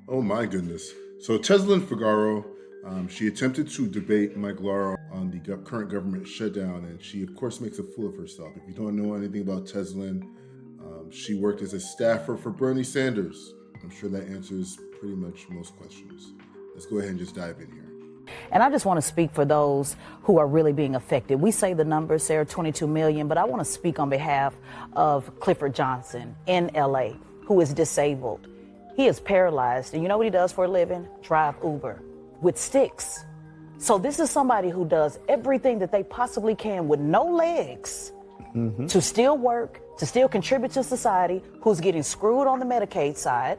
Oh my goodness. So Tezlyn Figaro, she attempted to debate Mike Lawler on the current government shutdown, and she of course makes a fool of herself. If you don't know anything about Tezlyn, she worked as a staffer for Bernie Sanders. I'm sure that answers pretty much most questions. Let's go ahead and just dive in here. And I just want to speak for those who are really being affected. We say the numbers, Sarah, 22 million, but I want to speak on behalf of Clifford Johnson in LA, who is disabled. He is paralyzed, and you know what he does for a living? Drive Uber with sticks. So this is somebody who does everything that they possibly can with no legs to still work, to still contribute to society, who's getting screwed on the Medicaid side,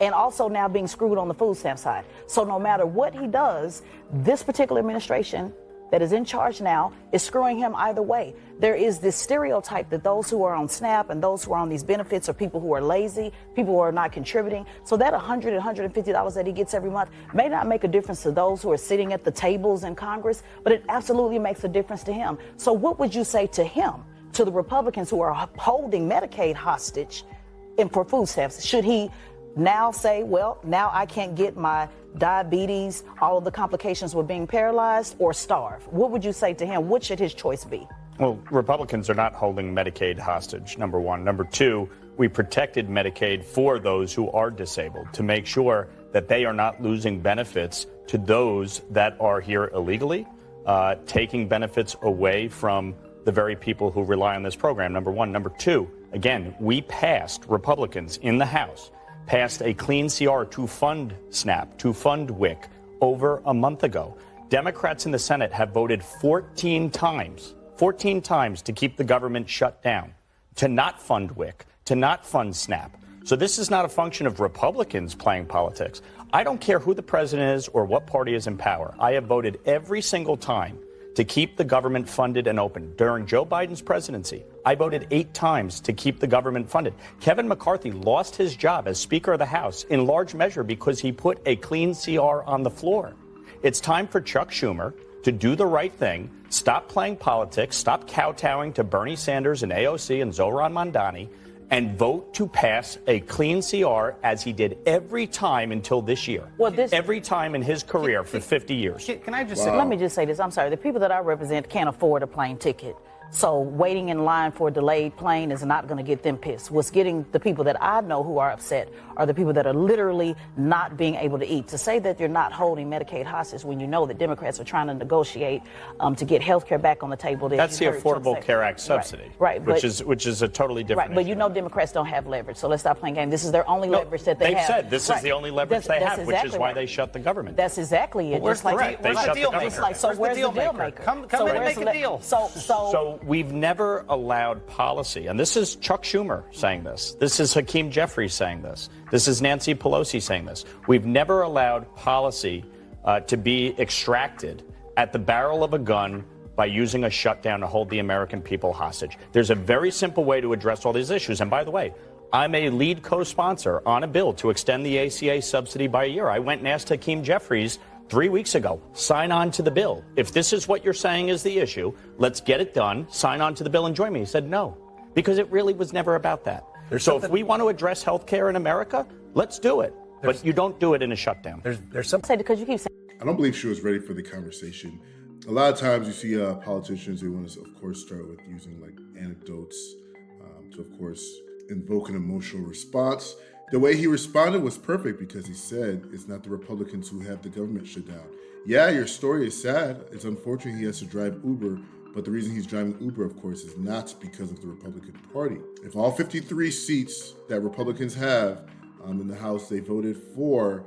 and also now being screwed on the food stamp side. So no matter what he does, this particular administration that is in charge now is screwing him either way. There is this stereotype that those who are on SNAP and those who are on these benefits are people who are lazy, people who are not contributing. So that $100, $150 that he gets every month may not make a difference to those who are sitting at the tables in Congress, but it absolutely makes a difference to him. So what would you say to him, to the Republicans who are holding Medicaid hostage and for food stamps? Should he now say, well, now I can't get my diabetes, all of the complications with being paralyzed, or starve? What would you say to him? What should his choice be? Well, Republicans are not holding Medicaid hostage, number one. Number two, we protected Medicaid for those who are disabled to make sure that they are not losing benefits to those that are here illegally, taking benefits away from the very people who rely on this program, number one. Number two, again, we passed, Republicans in the House, passed a clean CR to fund SNAP, to fund WIC over a month ago. Democrats in the Senate have voted 14 times to keep the government shut down, to not fund WIC, to not fund SNAP. So this is not a function of Republicans playing politics. I don't care who the president is or what party is in power. I have voted every single time to keep the government funded and open. During Joe Biden's presidency, I voted 8 times to keep the government funded. Kevin McCarthy lost his job as Speaker of the House in large measure because he put a clean CR on the floor. It's time for Chuck Schumer to do the right thing, stop playing politics, stop kowtowing to Bernie Sanders and AOC and Zohran Mamdani, and vote to pass a clean CR as he did every time until this year. Well, every time in his career for 50 years. Can I just say, let me just say this. I'm sorry. The people that I represent can't afford a plane ticket. So waiting in line for a delayed plane is not going to get them pissed. What's getting the people that I know who are upset are the people that are literally not being able to eat. To say that you're not holding Medicaid hostage when you know that Democrats are trying to negotiate to get health care back on the table. That's the Affordable Care Act subsidy, right? Which is a totally different issue. But you know Democrats Democrats don't have leverage, so let's stop playing games. This is their only leverage that they have. They've said this is the only leverage they have, which is why they shut the government. That's exactly it. Where's the deal maker? So where's the deal maker? Come in and make a deal. So we've never allowed policy, and this is Chuck Schumer saying this. This is Hakeem Jeffries saying this. This is Nancy Pelosi saying this. We've never allowed policy to be extracted at the barrel of a gun by using a shutdown to hold the American people hostage. There's a very simple way to address all these issues. And by the way, I'm a lead co-sponsor on a bill to extend the ACA subsidy by a year. I went and asked Hakeem Jeffries 3 weeks ago, sign on to the bill. If this is what you're saying is the issue, let's get it done, sign on to the bill and join me. He said no, because it really was never about that. So if we want to address health care in America, let's do it. But you don't do it in a shutdown. There's something. Because you keep saying. I don't believe she was ready for the conversation. A lot of times you see politicians, they want to, of course, start with using like anecdotes to, of course, invoke an emotional response. The way he responded was perfect because he said it's not the Republicans who have the government shut down. Yeah, your story is sad. It's unfortunate he has to drive Uber, but the reason he's driving Uber, of course, is not because of the Republican Party. If all 53 seats that Republicans have in the House, they voted for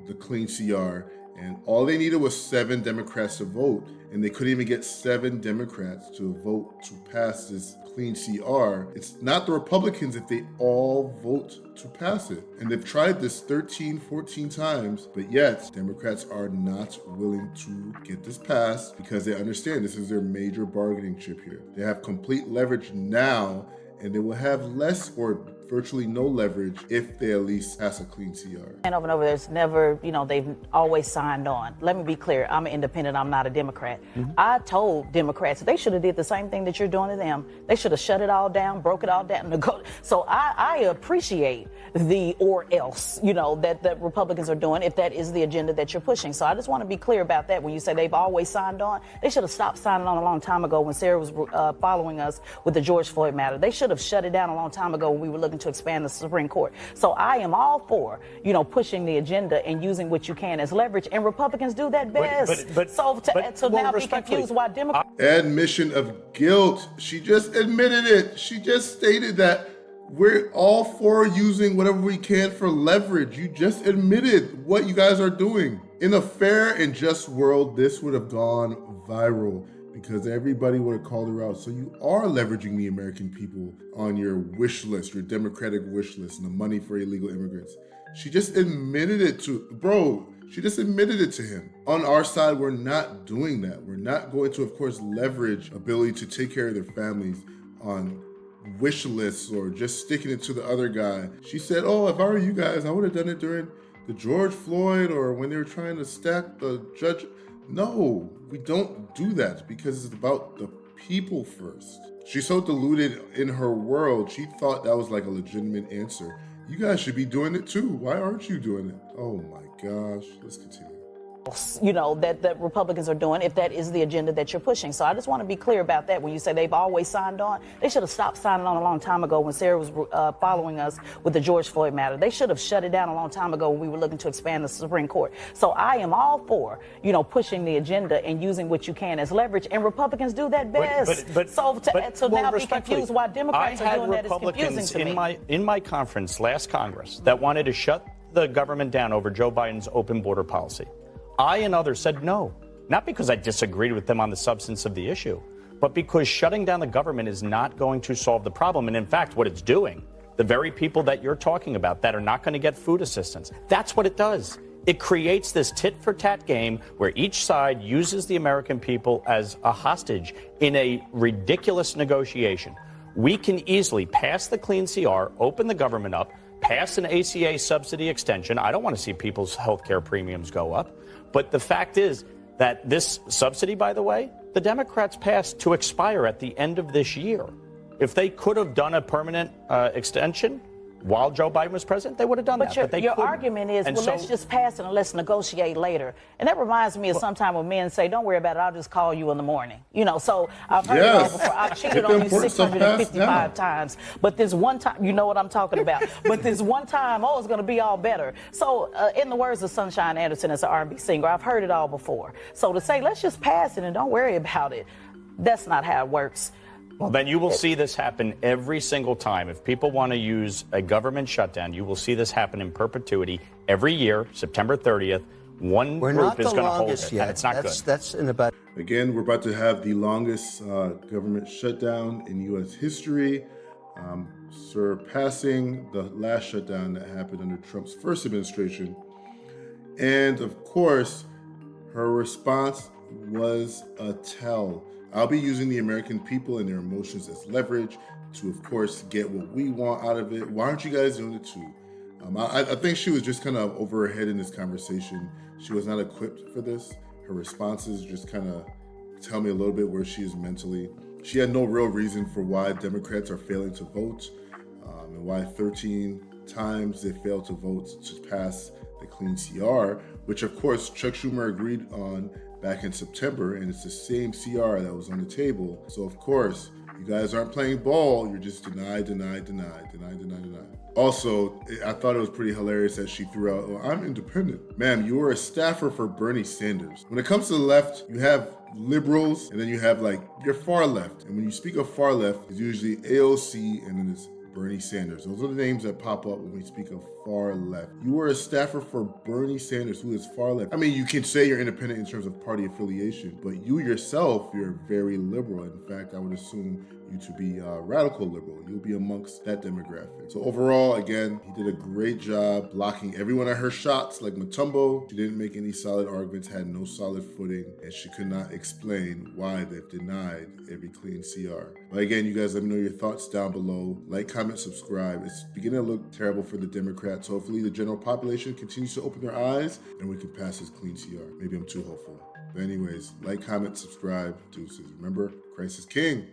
the clean CR, and all they needed was 7 Democrats to vote, and they couldn't even get 7 Democrats to vote to pass this clean CR. It's not the Republicans if they all vote to pass it. And they've tried this 13, 14 times, but yet Democrats are not willing to get this passed because they understand this is their major bargaining chip here. They have complete leverage now, and they will have less or virtually no leverage if they at least pass a clean CR. And over and over, there's never, they've always signed on. Let me be clear, I'm an independent, I'm not a Democrat. I told Democrats they should have did the same thing that you're doing to them. They should have shut it all down, broke it all down. So I appreciate the or else, that Republicans are doing if that is the agenda that you're pushing. So I just want to be clear about that. When you say they've always signed on, they should have stopped signing on a long time ago when Sarah was following us with the George Floyd matter. They should have shut it down a long time ago when we were looking to expand the Supreme Court. So I am all for, pushing the agenda and using what you can as leverage. And Republicans do that best. So now be confused why Democrats. Admission of guilt. She just admitted it. She just stated that we're all for using whatever we can for leverage. You just admitted what you guys are doing. In a fair and just world, this would have gone viral because everybody would have called her out. So you are leveraging the American people on your wish list, your Democratic wish list, and the money for illegal immigrants. She just admitted it she just admitted it to him. On our side, we're not doing that. We're not going to, of course, leverage ability to take care of their families on wish lists or just sticking it to the other guy. She said, if I were you guys, I would have done it during the George Floyd or when they were trying to stack the judge. No, we don't do that because it's about the people first. She's so deluded in her world, she thought that was like a legitimate answer. You guys should be doing it too. Why aren't you doing it? Oh my gosh, let's continue. That Republicans are doing if that is the agenda that you're pushing. So I just want to be clear about that. When you say they've always signed on, they should have stopped signing on a long time ago when Sarah was following us with the George Floyd matter. They should have shut it down a long time ago when we were looking to expand the Supreme Court. So I am all for, pushing the agenda and using what you can as leverage. And Republicans do that best. So now be confused why Democrats are doing that is confusing to me. In my conference last Congress that wanted to shut the government down over Joe Biden's open border policy. I and others said no, not because I disagreed with them on the substance of the issue, but because shutting down the government is not going to solve the problem. And in fact, what it's doing, the very people that you're talking about that are not going to get food assistance, that's what it does. It creates this tit-for-tat game where each side uses the American people as a hostage in a ridiculous negotiation. We can easily pass the clean CR, open the government up, pass an ACA subsidy extension. I don't want to see people's health care premiums go up. But the fact is that this subsidy, by the way, the Democrats passed to expire at the end of this year. If they could have done a permanent extension while Joe Biden was president, they would have done that. But your argument is, let's just pass it and let's negotiate later. And that reminds me of sometime when men say, don't worry about it, I'll just call you in the morning. So I've heard it all before. I've cheated on you 655 times. But this one time, you know what I'm talking about. But this one time, it's going to be all better. So in the words of Sunshine Anderson as an R&B singer, I've heard it all before. So to say, let's just pass it and don't worry about it, that's not how it works. Well, then you will see this happen every single time. If people want to use a government shutdown, you will see this happen in perpetuity every year, September 30th. One group is going to hold it, and it's not good. That's in about. Again, we're about to have the longest government shutdown in U.S. history, surpassing the last shutdown that happened under Trump's first administration. And of course, her response was a tell. I'll be using the American people and their emotions as leverage to, of course, get what we want out of it. Why aren't you guys doing it too? I think she was just kind of over her head in this conversation. She was not equipped for this. Her responses just kind of tell me a little bit where she is mentally. She had no real reason for why Democrats are failing to vote and why 13 times they failed to vote to pass the clean CR, which of course Chuck Schumer agreed on back in September, and it's the same CR that was on the table. So of course, you guys aren't playing ball, you're just deny. Also, I thought it was pretty hilarious that she threw out, I'm independent. Ma'am, you were a staffer for Bernie Sanders. When it comes to the left, you have liberals, and then you have your far left. And when you speak of far left, it's usually AOC, and then it's Bernie Sanders. Those are the names that pop up when we speak of far left. You were a staffer for Bernie Sanders, who is far left. I mean, you can say you're independent in terms of party affiliation, but you yourself, you're very liberal. In fact, I would assume you to be radical liberal. You'll be amongst that demographic. So overall, again, he did a great job blocking every one of her shots like Mutombo. She didn't make any solid arguments, had no solid footing, and she could not explain why they've denied every clean CR. But again, you guys let me know your thoughts down below. Like, comment, subscribe. It's beginning to look terrible for the Democrats. Hopefully the general population continues to open their eyes and we can pass this clean CR. Maybe I'm too hopeful. But anyways, like, comment, subscribe. Deuces. Remember, Christ is King.